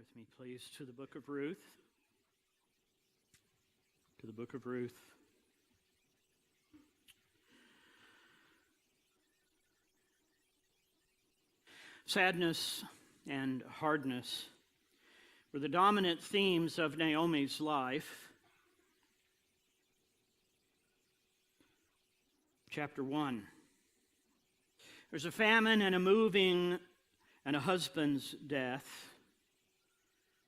with me, please, to the book of Ruth. To the book of Ruth. Sadness and hardness were the dominant themes of Naomi's life. Chapter 1. There's a famine and a moving and a husband's death.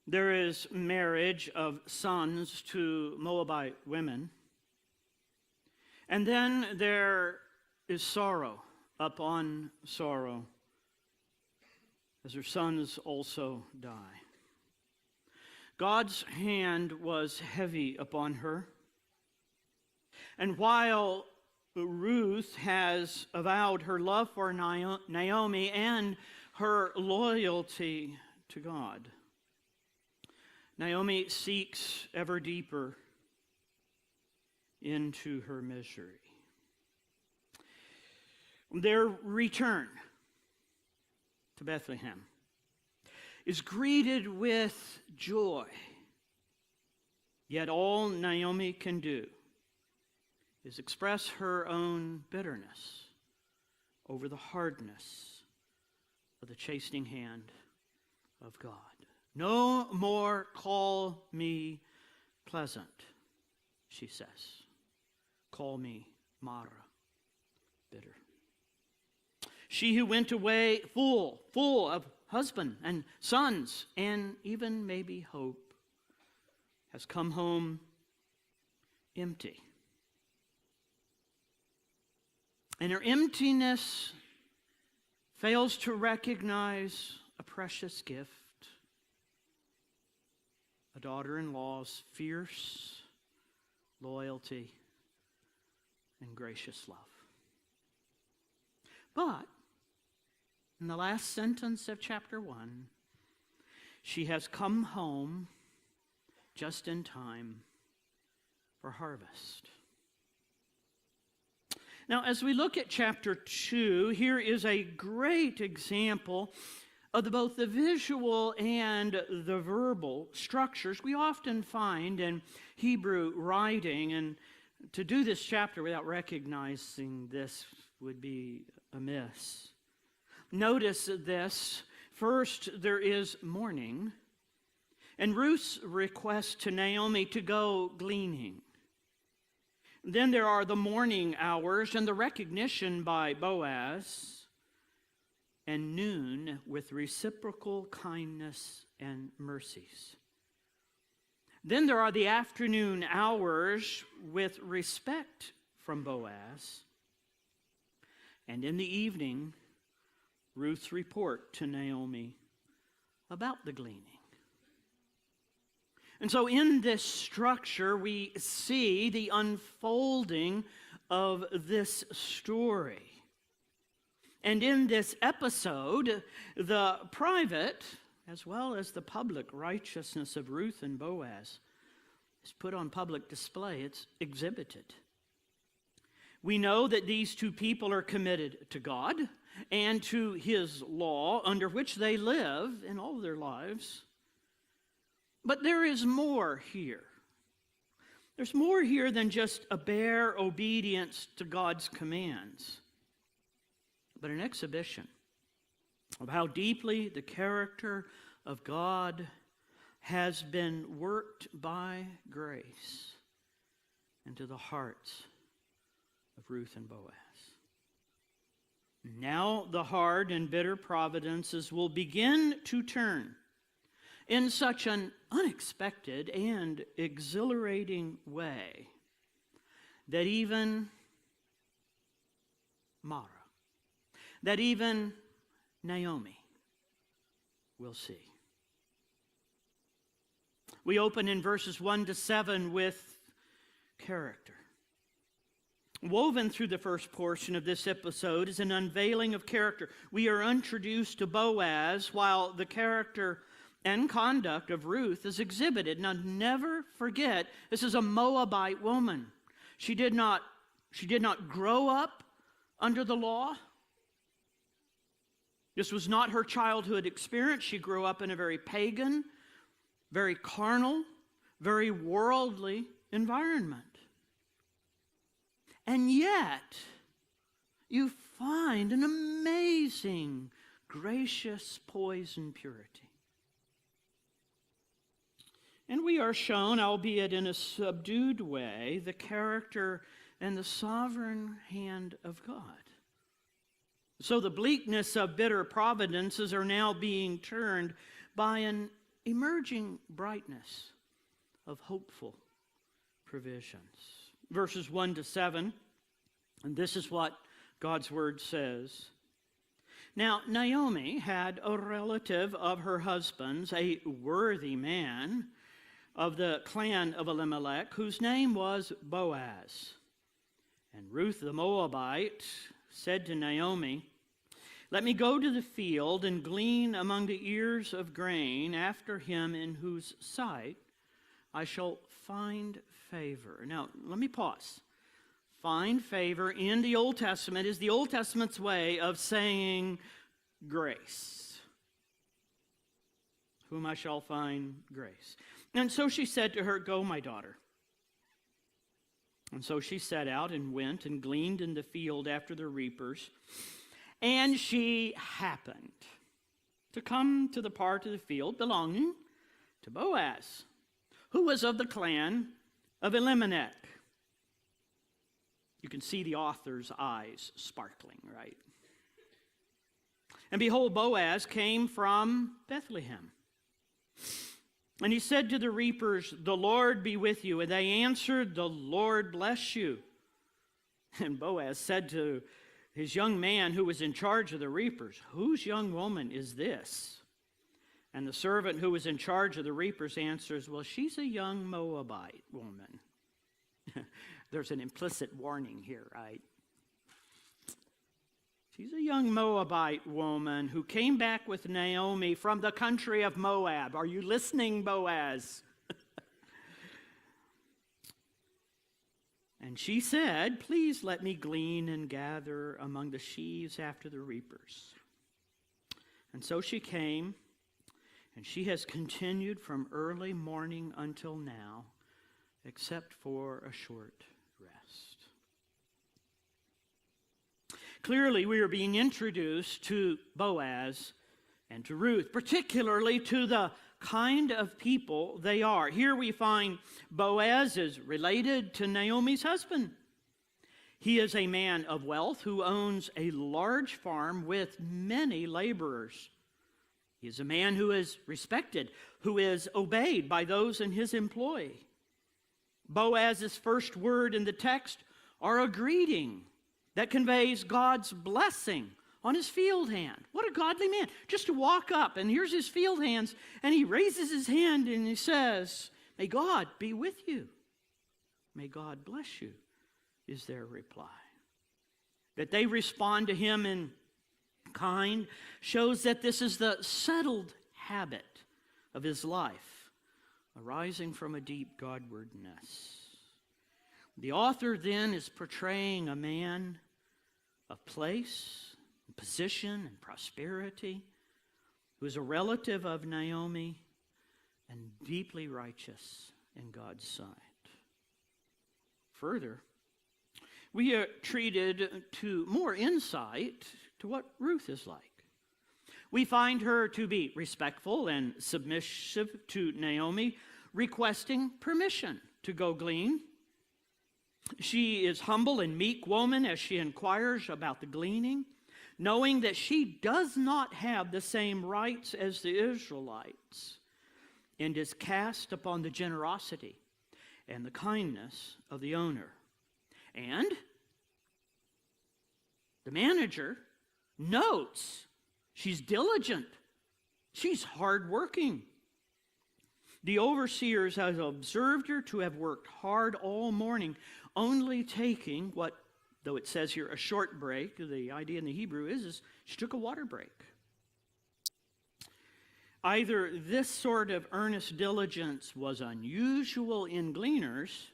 There is marriage of sons to Moabite women. And then there is sorrow upon sorrow as her sons also die. God's hand was heavy upon her. And while Ruth has avowed her love for Naomi and her loyalty to God, Naomi seeks ever deeper into her misery. Their return to Bethlehem is greeted with joy. Yet all Naomi can do is express her own bitterness over the hardness of the chastening hand of God. No more call me pleasant, she says. Call me Mara, bitter. She who went away full of husband and sons and even maybe hope has come home empty. And her emptiness fails to recognize a precious gift. A daughter-in-law's fierce loyalty and gracious love. But in the last sentence of chapter 1, she has come home just in time for harvest. Now, as we look at chapter 2, here is a great example of both the visual and the verbal structures we often find in Hebrew writing. And to do this chapter without recognizing this would be amiss. Notice this. First, there is mourning, and Ruth's request to Naomi to go gleaning. Then there are the morning hours and the recognition by Boaz, and noon with reciprocal kindness and mercies. Then there are the afternoon hours with respect from Boaz. And in the evening, Ruth's report to Naomi about the gleaning. And so in this structure, we see the unfolding of this story. And in this episode, the private as well as the public righteousness of Ruth and Boaz is put on public display. It's exhibited. We know that these two people are committed to God and to His law under which they live in all of their lives. But there is more here. There's more here than just a bare obedience to God's commands, but an exhibition of how deeply the character of God has been worked by grace into the hearts of Ruth and Boaz. Now the hard and bitter providences will begin to turn in such an unexpected and exhilarating way that even Mara, that even Naomi will see. We open in verses 1 to 7 with character. Woven through the first portion of this episode is an unveiling of character. We are introduced to Boaz while the character and conduct of Ruth is exhibited. Now, never forget, this is a Moabite woman. She did not grow up under the law. This was not her childhood experience. She grew up in a very pagan very carnal, very worldly environment. And yet, you find an amazing, gracious poise and purity. And we are shown, albeit in a subdued way, the character and the sovereign hand of God. So the bleakness of bitter providences are now being turned by an emerging brightness of hopeful provisions. Verses 1 to 7, and this is what God's word says. Now, Naomi had a relative of her husband's, a worthy man of the clan of Elimelech, whose name was Boaz. And Ruth the Moabite said to Naomi, "Let me go to the field and glean among the ears of grain after him in whose sight I shall find favor." Now, let me pause. Find favor in the Old Testament is the Old Testament's way of saying grace. Whom I shall find grace. And so she said to her, "Go, my daughter." And so she set out and went and gleaned in the field after the reapers. And she happened to come to the part of the field belonging to Boaz, who was of the clan of Elimelech. You can see the author's eyes sparkling, right? And behold, Boaz came from Bethlehem. And he said to the reapers, "The Lord be with you." And they answered, "The Lord bless you." And Boaz said to his young man who was in charge of the reapers, "Whose young woman is this?" And the servant who was in charge of the reapers answers, "Well, she's a young Moabite woman." There's an implicit warning here, right? She's a young Moabite woman who came back with Naomi from the country of Moab. Are you listening, Boaz? And she said, "Please let me glean and gather among the sheaves after the reapers." And so she came, and she has continued from early morning until now, except for a short rest. Clearly, we are being introduced to Boaz and to Ruth, particularly to the kind of people they are. Here we find Boaz is related to Naomi's husband. He is a man of wealth who owns a large farm with many laborers. He is a man who is respected, who is obeyed by those in his employ. Boaz's first word in the text are a greeting that conveys God's blessing on his field hand. What a godly man. Just to walk up, and here's his field hands, and he raises his hand and he says, "May God be with you. May God bless you," is their reply. That they respond to him in kind shows that this is the settled habit of his life, arising from a deep Godwardness. The author then is portraying a man of place, position, and prosperity, who is a relative of Naomi and deeply righteous in God's sight. Further, we are treated to more insight to what Ruth is like. We find her to be respectful and submissive to Naomi, requesting permission to go glean. She is humble and meek woman as she inquires about the gleaning, knowing that she does not have the same rights as the Israelites, and is cast upon the generosity and the kindness of the owner. And the manager notes she's diligent, she's hardworking. The overseers have observed her to have worked hard all morning, only taking what, though it says here a short break, the idea in the Hebrew is she took a water break. Either this sort of earnest diligence was unusual in gleaners,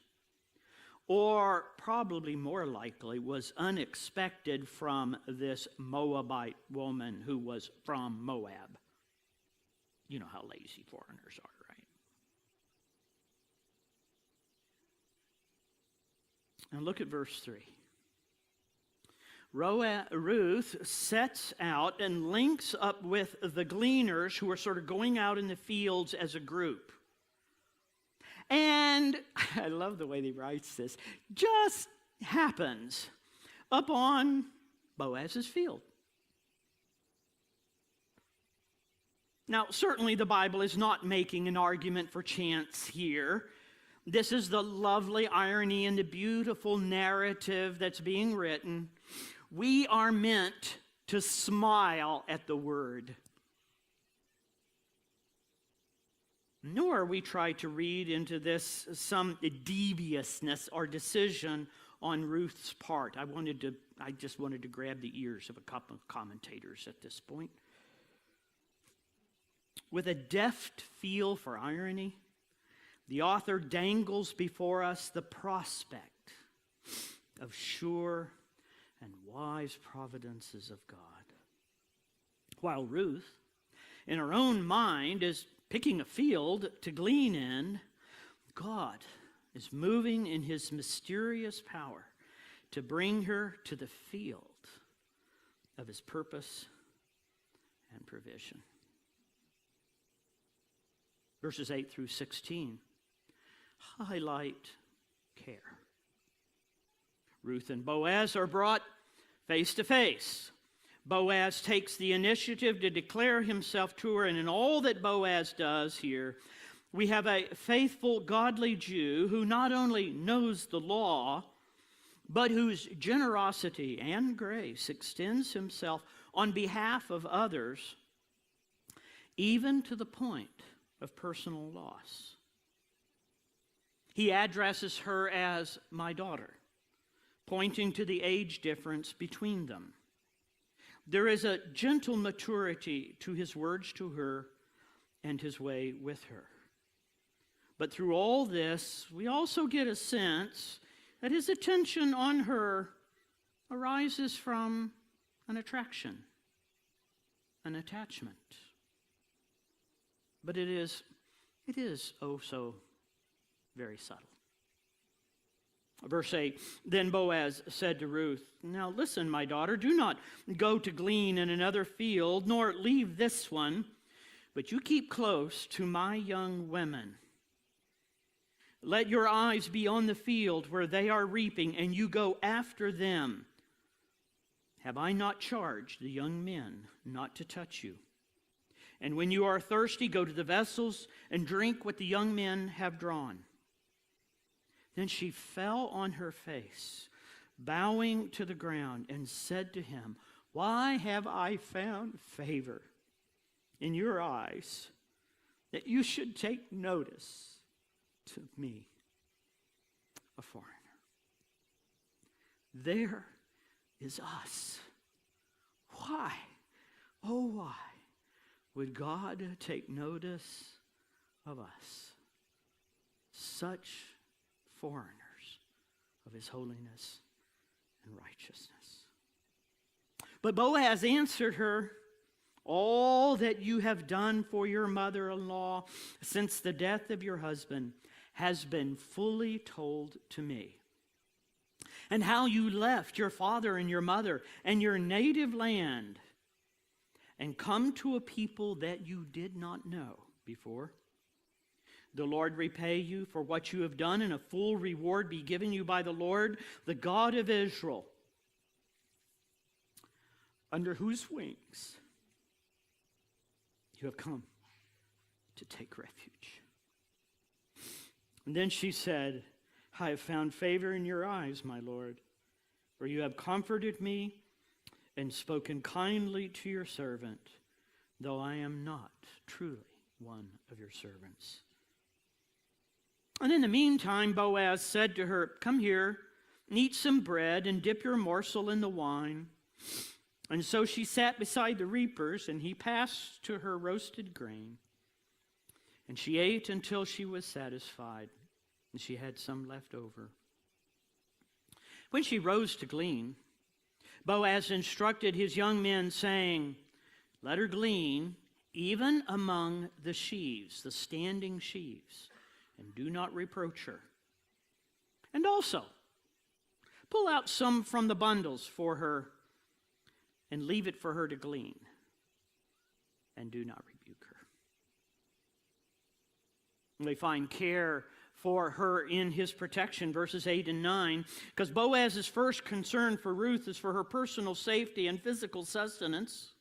or probably more likely was unexpected from this Moabite woman who was from Moab. You know how lazy foreigners are, right? And look at verse 3. Ruth sets out and links up with the gleaners who are sort of going out in the fields as a group. And I love the way he writes this. Just happens up on Boaz's field. Now, certainly the Bible is not making an argument for chance here. This is the lovely irony and the beautiful narrative that's being written. We are meant to smile at the word. Nor we try to read into this some deviousness or decision on Ruth's part. I just wanted to grab the ears of a couple of commentators at this point. With a deft feel for irony, the author dangles before us the prospect of sure and wise providences of God. While Ruth, in her own mind, is picking a field to glean in, God is moving in his mysterious power to bring her to the field of his purpose and provision. Verses 8 through 16 highlight care. Ruth and Boaz are brought face to face. Boaz takes the initiative to declare himself to her, and in all that Boaz does here, we have a faithful, godly Jew who not only knows the law, but whose generosity and grace extends himself on behalf of others, even to the point of personal loss. He addresses her as my daughter, pointing to the age difference between them. There is a gentle maturity to his words to her and his way with her. But through all this, we also get a sense that his attention on her arises from an attraction, an attachment. But it is oh so very subtle. Verse 8, then Boaz said to Ruth, now listen, my daughter, do not go to glean in another field, nor leave this one, but you keep close to my young women. Let your eyes be on the field where they are reaping, and you go after them. Have I not charged the young men not to touch you? And when you are thirsty, go to the vessels and drink what the young men have drawn. Then she fell on her face, bowing to the ground, and said to him, why have I found favor in your eyes that you should take notice to me, a foreigner? There is us. Why, oh why, would God take notice of us, such foreigners of his holiness and righteousness? But Boaz answered her, all that you have done for your mother-in-law since the death of your husband has been fully told to me. And how you left your father and your mother and your native land and come to a people that you did not know before. The Lord repay you for what you have done, and a full reward be given you by the Lord, the God of Israel, under whose wings you have come to take refuge. And then she said, I have found favor in your eyes, my Lord, for you have comforted me and spoken kindly to your servant, though I am not truly one of your servants. And in the meantime, Boaz said to her, come here, and eat some bread, and dip your morsel in the wine. And so she sat beside the reapers, and he passed to her roasted grain. And she ate until she was satisfied, and she had some left over. When she rose to glean, Boaz instructed his young men, saying, let her glean even among the sheaves, the standing sheaves, and do not reproach her. And also, Pull out some from the bundles for her and leave it for her to glean, and do not rebuke her. They find care for her in his protection, verses 8 and 9, because Boaz's first concern for Ruth is for her personal safety and physical sustenance.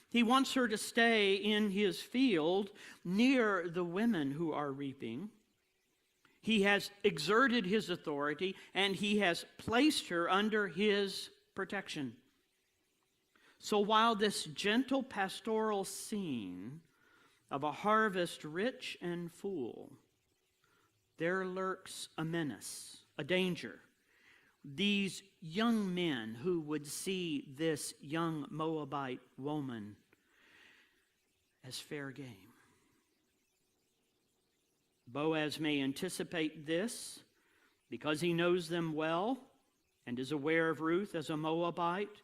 He wants her to stay in his field near the women who are reaping. He has exerted his authority, and he has placed her under his protection. So while this gentle pastoral scene of a harvest rich and full, there lurks a menace, a danger. These young men who would see this young Moabite woman as fair game. Boaz may anticipate this because he knows them well and is aware of Ruth as a Moabite,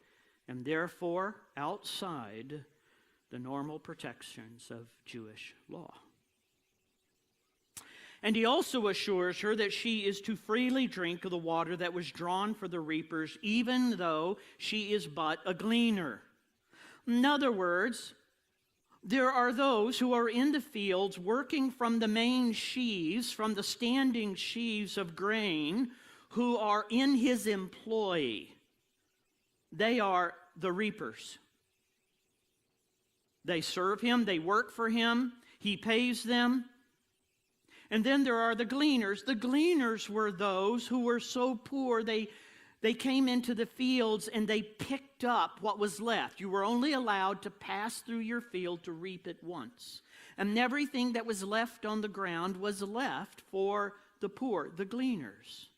and therefore outside the normal protections of Jewish law. And he also assures her that she is to freely drink of the water that was drawn for the reapers, even though she is but a gleaner. In other words, there are those who are in the fields working from the main sheaves, from the standing sheaves of grain, who are in his employ. They are the reapers. They serve him, they work for him, he pays them. And then there are the gleaners. The gleaners were those who were so poor they came into the fields and they picked up what was left. You were only allowed to pass through your field to reap it once. And everything that was left on the ground was left for the poor, the gleaners.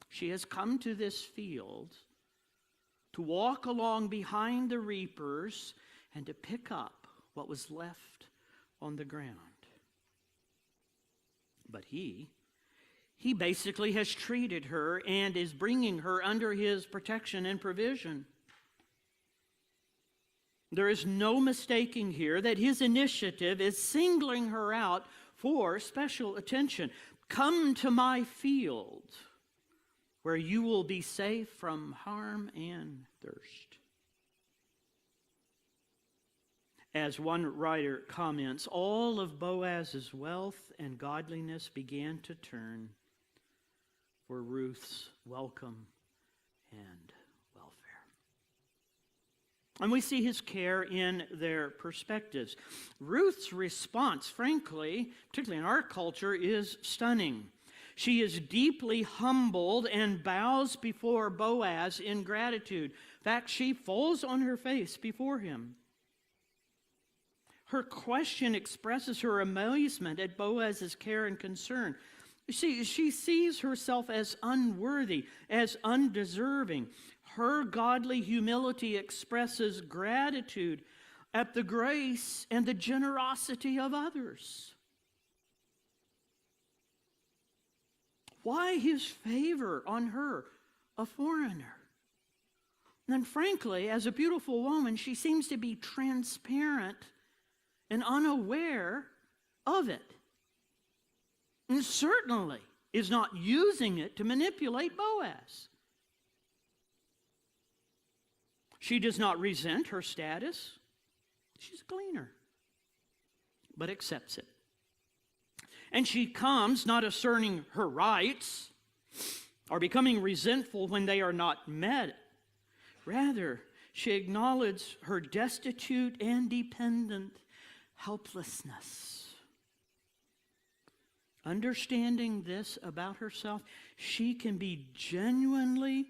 She has come to this field to walk along behind the reapers and to pick up what was left on the ground. But he basically has treated her and is bringing her under his protection and provision. There is no mistaking here that his initiative is singling her out for special attention. Come to my field, where you will be safe from harm and thirst. As one writer comments, all of Boaz's wealth and godliness began to turn for Ruth's welcome and welfare. And we see his care in their perspectives. Ruth's response, frankly, particularly in our culture, is stunning. She is deeply humbled and bows before Boaz in gratitude. In fact, she falls on her face before him. Her question expresses her amazement at Boaz's care and concern. She sees herself as unworthy, as undeserving. Her godly humility expresses gratitude at the grace and the generosity of others. Why his favor on her, a foreigner? And frankly, as a beautiful woman, she seems to be transparent and unaware of it. And certainly is not using it to manipulate Boaz. She does not resent her status. She's a gleaner, but accepts it. And she comes not asserting her rights or becoming resentful when they are not met. Rather, she acknowledges her destitute and dependent helplessness. Understanding this about herself, she can genuinely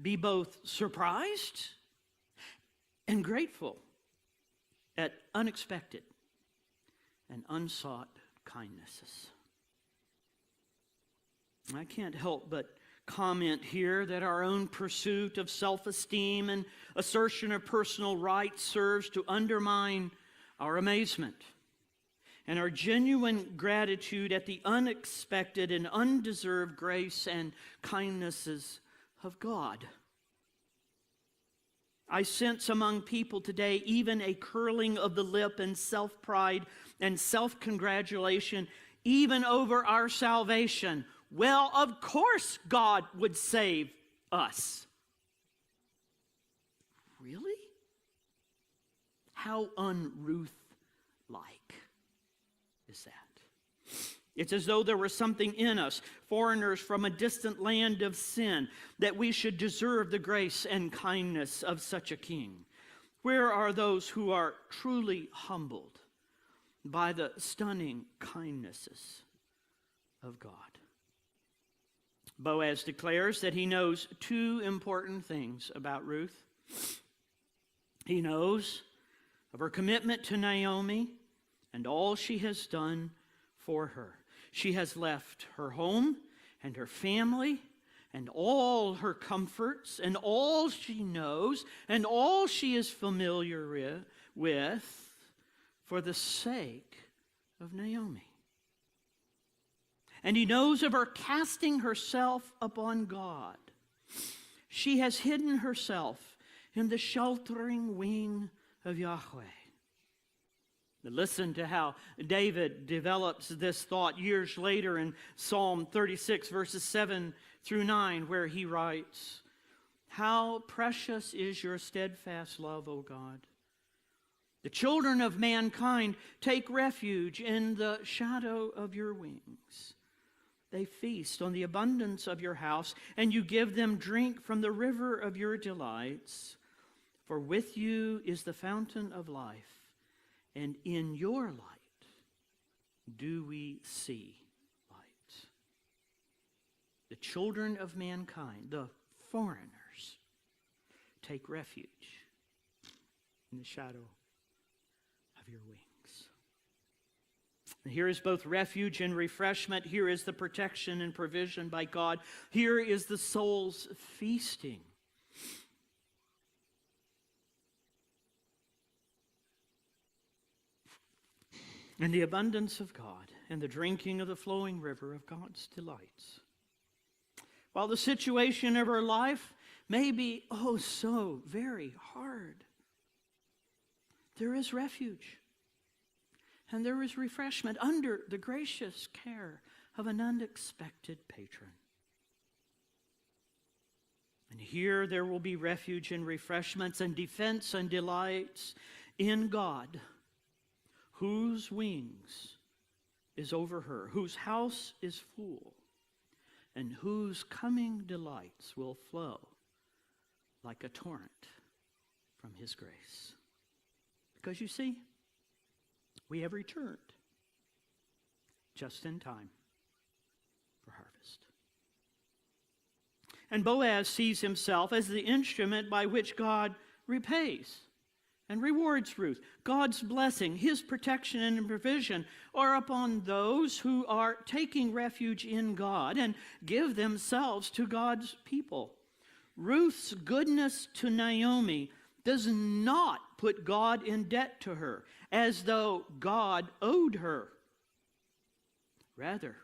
be both surprised and grateful at unexpected and unsought kindnesses. I can't help but comment here that our own pursuit of self-esteem and assertion of personal rights serves to undermine our amazement and our genuine gratitude at the unexpected and undeserved grace and kindnesses of God. I sense among people today even a curling of the lip and self-pride and self-congratulation even over our salvation. Well, of course God would save us. Really? How un-Ruth-like is that? It's as though there was something in us, foreigners from a distant land of sin, that we should deserve the grace and kindness of such a king. Where are those who are truly humbled by the stunning kindnesses of God? Boaz declares that he knows two important things about Ruth. He knows of her commitment to Naomi and all she has done for her. She has left her home and her family and all her comforts and all she knows and all she is familiar with for the sake of Naomi. And he knows of her casting herself upon God. She has hidden herself in the sheltering wing of Yahweh. Listen to how David develops this thought years later in Psalm 36, verses 7 through 9, where he writes, "How precious is your steadfast love, O God! The children of mankind take refuge in the shadow of your wings. They feast on the abundance of your house, and you give them drink from the river of your delights. For with you is the fountain of life, and in your light do we see light." The children of mankind, the foreigners, take refuge in the shadow of your wings. And here is both refuge and refreshment. Here is the protection and provision by God. Here is the soul's feasting. And the abundance of God and the drinking of the flowing river of God's delights. While the situation of her life may be so very hard, there is refuge and there is refreshment under the gracious care of an unexpected patron. And here there will be refuge and refreshments and defense and delights in God, whose wings is over her, whose house is full, and whose coming delights will flow like a torrent from his grace. Because you see, we have returned just in time for harvest. And Boaz sees himself as the instrument by which God repays and rewards Ruth. God's blessing, his protection and provision are upon those who are taking refuge in God and give themselves to God's people. Ruth's goodness to Naomi does not put God in debt to her, as though God owed her. Rather,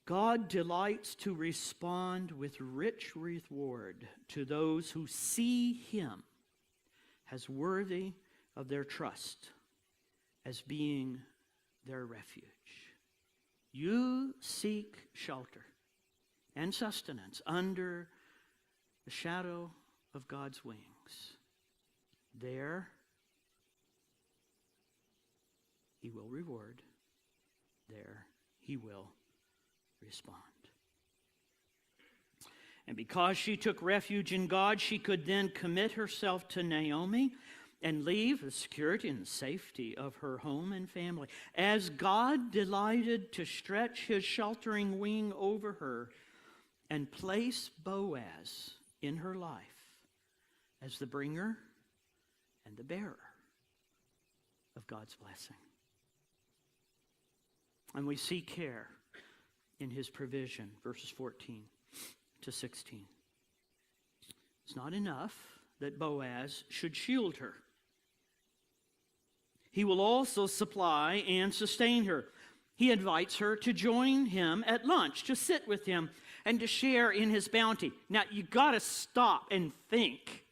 God delights to respond with rich reward to those who see him as worthy of their trust, as being their refuge. You seek shelter and sustenance under the shadow of God's wings. There, he will reward. There, he will respond. And because she took refuge in God, she could then commit herself to Naomi and leave the security and safety of her home and family. As God delighted to stretch his sheltering wing over her and place Boaz in her life as the bringer and the bearer of God's blessing. And we see care in his provision, verses 14 to 16. It's not enough that Boaz should shield her. He will also supply and sustain her. He invites her to join him at lunch, to sit with him, and to share in his bounty. Now, you got to stop and think.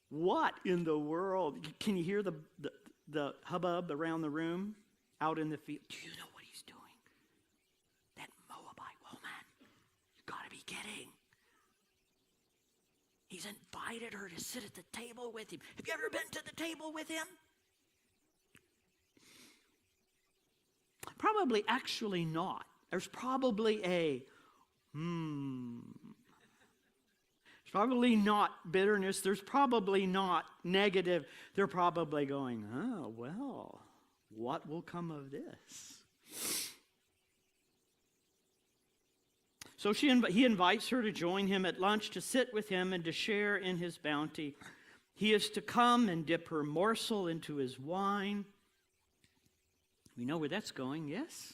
What in the world? Can you hear the hubbub around the room, out in the field? Do you know what he's doing? That Moabite woman. He's invited her to sit at the table with him. Have you ever been to the table with him? Probably actually not. There's probably a There's probably not bitterness. There's probably not negative. They're probably going, oh, well, what will come of this? So he invites her to join him at lunch, to sit with him and to share in his bounty. He is to come and dip her morsel into his wine. We know where that's going, yes?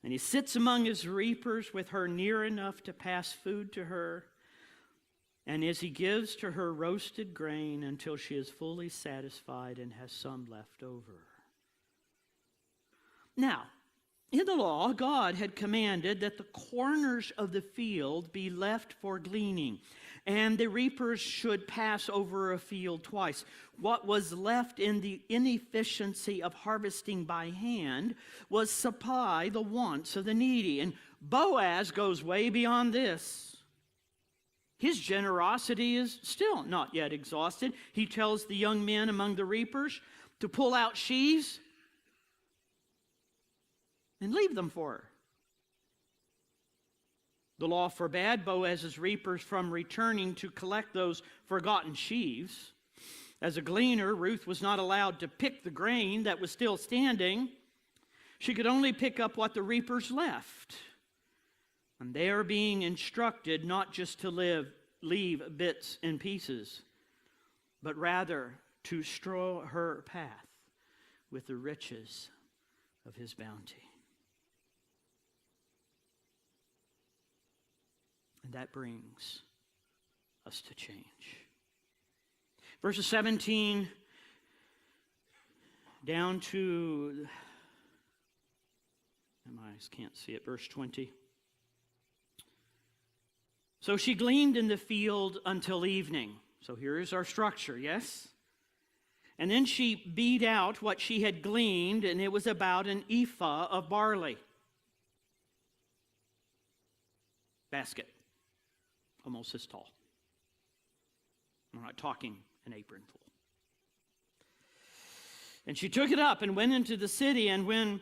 And he sits among his reapers with her near enough to pass food to her. And as he gives to her roasted grain until she is fully satisfied and has some left over. Now, in the law, God had commanded that the corners of the field be left for gleaning, and the reapers should pass over a field twice. What was left in the inefficiency of harvesting by hand was supply the wants of the needy. And Boaz goes way beyond this. His generosity is still not yet exhausted. He tells the young men among the reapers to pull out sheaves and leave them for her. The law forbade Boaz's reapers from returning to collect those forgotten sheaves. As a gleaner, Ruth was not allowed to pick the grain that was still standing. She could only pick up what the reapers left. And they are being instructed not just to leave bits and pieces, but rather to strew her path with the riches of his bounty. And that brings us to change. Verses 17 down to, my eyes can't see it, verse 20. So she gleaned in the field until evening. So here is our structure, yes? And then she beat out what she had gleaned, and it was about an ephah of barley. Basket. Almost this tall. I'm not talking an apron full. And she took it up and went into the city, and when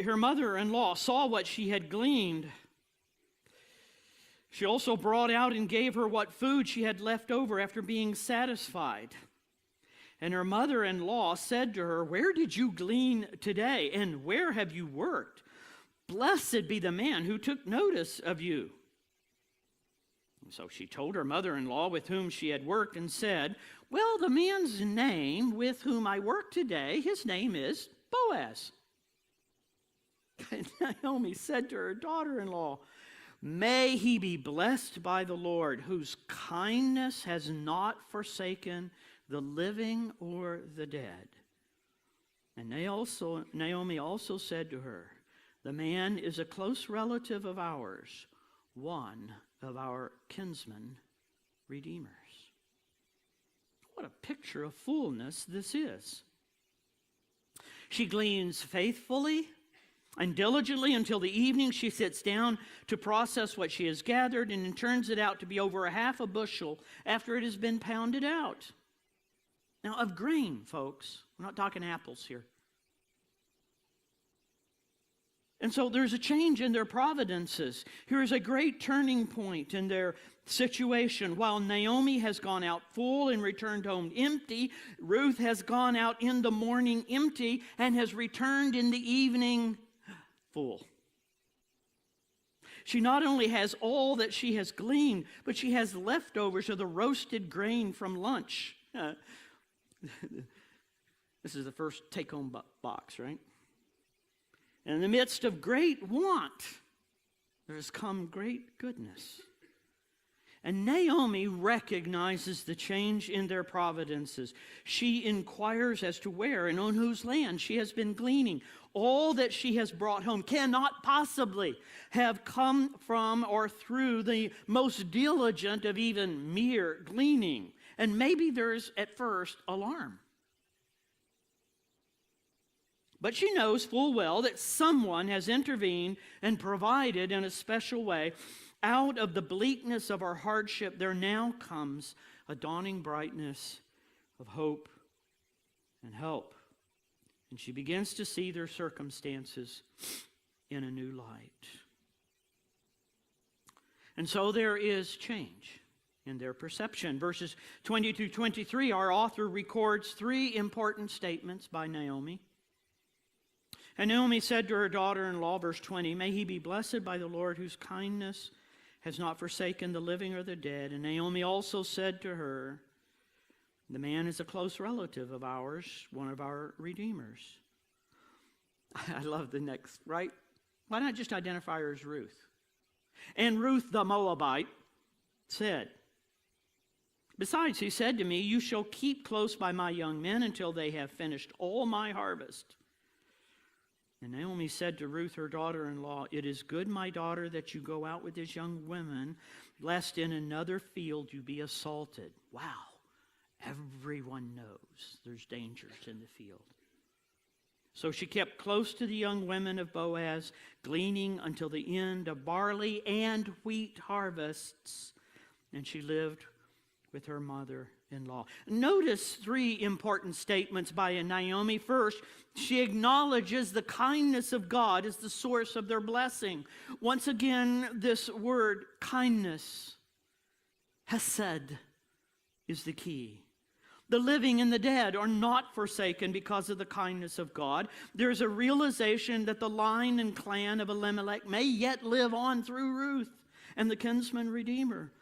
her mother-in-law saw what she had gleaned, she also brought out and gave her what food she had left over after being satisfied. And her mother-in-law said to her, "Where did you glean today, and where have you worked? Blessed be the man who took notice of you." So she told her mother-in-law with whom she had worked and said, "Well, the man's name with whom I work today, his name is Boaz." And Naomi said to her daughter-in-law, "May he be blessed by the Lord, whose kindness has not forsaken the living or the dead." And Naomi also said to her, "The man is a close relative of ours, one of our kinsman redeemers." What a picture of fullness this is. She gleans faithfully and diligently until the evening. She sits down to process what she has gathered, and turns it out to be over a half a bushel after it has been pounded out. Now, of grain, folks. We're not talking apples here. And so there's a change in their providences. Here is a great turning point in their situation. While Naomi has gone out full and returned home empty, Ruth has gone out in the morning empty and has returned in the evening full. She not only has all that she has gleaned, but she has leftovers of the roasted grain from lunch. This is the first take-home box, right? And in the midst of great want, there has come great goodness. And Naomi recognizes the change in their providences. She inquires as to where and on whose land she has been gleaning. All that she has brought home cannot possibly have come from or through the most diligent of even mere gleaning. And maybe there's at first alarm. But she knows full well that someone has intervened and provided in a special way. Out of the bleakness of our hardship, there now comes a dawning brightness of hope and help. And she begins to see their circumstances in a new light. And so there is change in their perception. Verses 20 to 23, our author records three important statements by Naomi. And Naomi said to her daughter-in-law, verse 20, "May he be blessed by the Lord, whose kindness has not forsaken the living or the dead." And Naomi also said to her, "The man is a close relative of ours, one of our redeemers." I love the next, right? Why not just identify her as Ruth? And Ruth the Moabite said, "Besides, he said to me, 'You shall keep close by my young men until they have finished all my harvest.' And Naomi said to Ruth, her daughter-in-law, 'It is good, my daughter, that you go out with his young women, lest in another field you be assaulted.'" Wow. Everyone knows there's dangers in the field. So she kept close to the young women of Boaz, gleaning until the end of barley and wheat harvests, and she lived with her mother-in-law. Notice three important statements by Naomi. First, she acknowledges the kindness of God as the source of their blessing. Once again, this word, kindness, hesed, is the key. The living and the dead are not forsaken because of the kindness of God. There's a realization that the line and clan of Elimelech may yet live on through Ruth and the kinsman redeemer.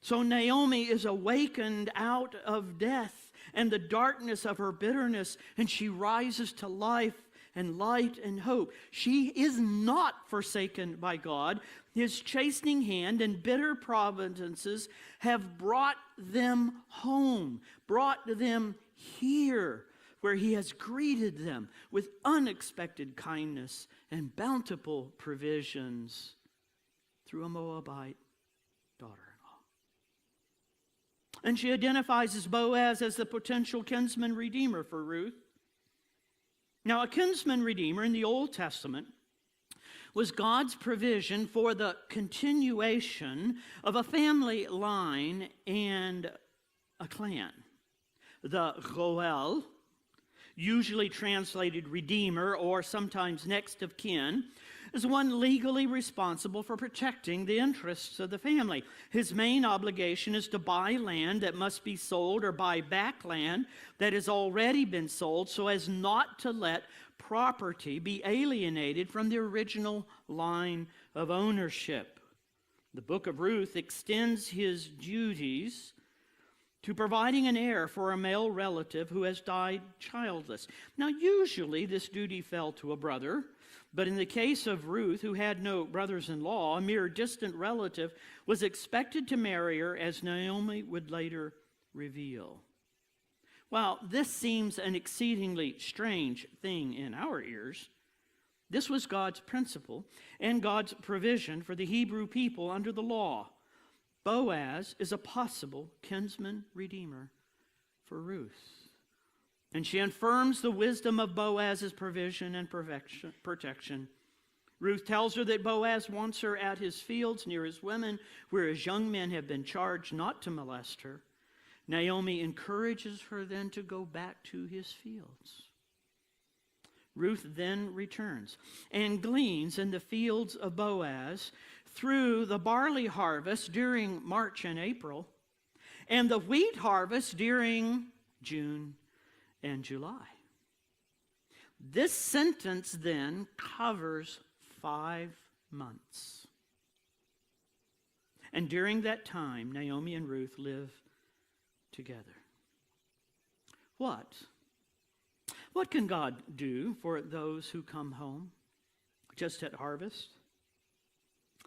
So Naomi is awakened out of death and the darkness of her bitterness, and she rises to life and light and hope. She is not forsaken by God. His chastening hand and bitter providences have brought them home, brought them here, where he has greeted them with unexpected kindness and bountiful provisions through a Moabite daughter-in-law. And she identifies as Boaz as the potential kinsman redeemer for Ruth. Now, a kinsman redeemer in the Old Testament was God's provision for the continuation of a family line and a clan. The Goel, usually translated redeemer or sometimes next of kin, is one legally responsible for protecting the interests of the family. His main obligation is to buy land that must be sold or buy back land that has already been sold so as not to let property be alienated from the original line of ownership. The book of Ruth extends his duties to providing an heir for a male relative who has died childless. Now, usually this duty fell to a brother, but in the case of Ruth, who had no brothers-in-law, a mere distant relative was expected to marry her, as Naomi would later reveal. While this seems an exceedingly strange thing in our ears, this was God's principle and God's provision for the Hebrew people under the law. Boaz is a possible kinsman redeemer for Ruth. And she affirms the wisdom of Boaz's provision and protection. Ruth tells her that Boaz wants her at his fields near his women, where his young men have been charged not to molest her. Naomi encourages her then to go back to his fields. Ruth then returns and gleans in the fields of Boaz through the barley harvest during March and April, and the wheat harvest during June and July. This sentence then covers 5 months. And during that time, Naomi and Ruth live together. What can God do for those who come home just at harvest?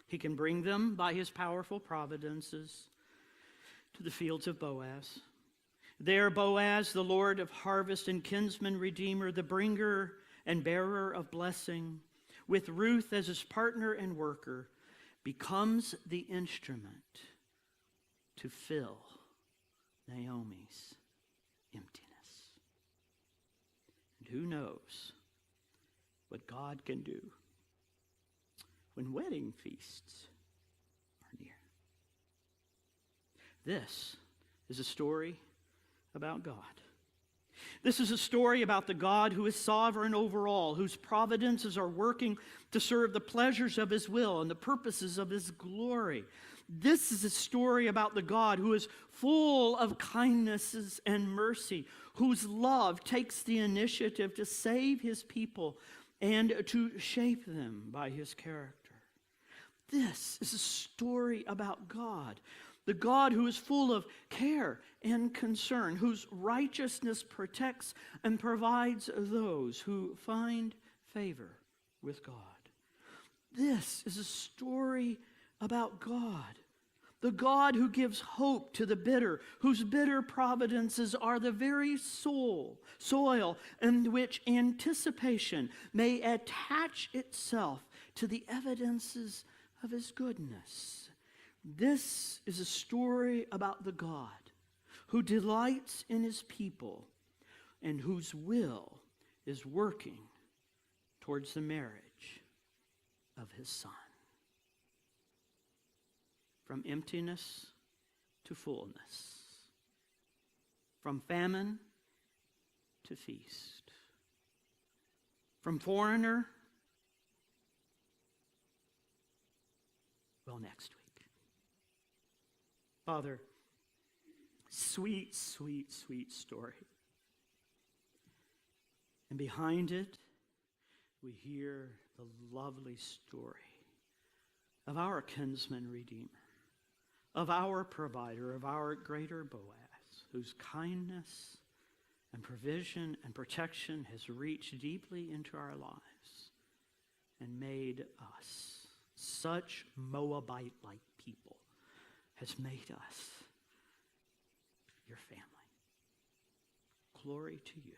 He can bring them by his powerful providences to the fields of Boaz. There Boaz, the Lord of harvest and kinsman redeemer, the bringer and bearer of blessing, with Ruth as his partner and worker, becomes the instrument to fill Naomi's emptiness. And who knows what God can do when wedding feasts are This is a story about God. This is a story about the God who is sovereign over all, whose providences are working to serve the pleasures of his will and the purposes of his glory. This is a story about the God who is full of kindnesses and mercy, whose love takes the initiative to save his people and to shape them by his character. This is a story about God, the God who is full of care and concern, whose righteousness protects and provides those who find favor with God. This is a story about God, the God who gives hope to the bitter, whose bitter providences are the very soil in which anticipation may attach itself to the evidences of his goodness. This is a story about the God who delights in his people and whose will is working towards the marriage of his Son. From emptiness to fullness, from famine to feast, from foreigner, well, next week. Father, sweet, sweet, sweet story. And behind it, we hear the lovely story of our kinsman redeemer, of our provider, of our greater Boaz, whose kindness and provision and protection has reached deeply into our lives and made us such Moabite-like people, has made us your family. Glory to you.